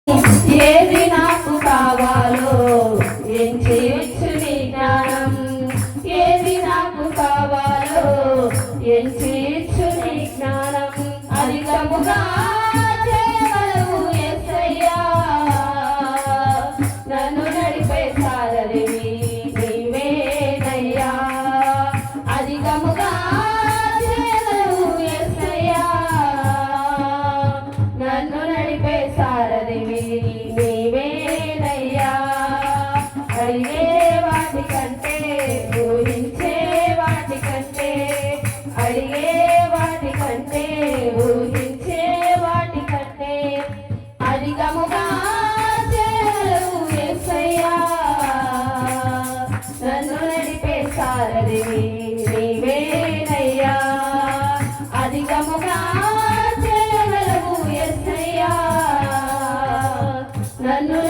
ఏది నాకు కావాలో ఎంచేయొచ్చు నీ జ్ఞానం, ఏది నాకు కావాలో ఎంచేయొచ్చు నీ జ్ఞానం. అధికముగా చేయగలవు యేసయ్యా, నన్ను నడిపే సారథివి నీవేనయ్యా. అధికముగా చేయగలవు యేసయ్యా, నన్ను నడిపే సారథివి నీవేనయ్యా. అడిగే వాటి కంటే ఊహించే వాటి కంటే, అడిగే వాటి కంటే ఊహించే వాటి కంటే అధికముగా చేయగలవు యేసయ్యా, నన్ను నడిపే సారథివి నీవేనయ్యా. అధికముగా చేయగలవు యేసయ్యా, నన్ను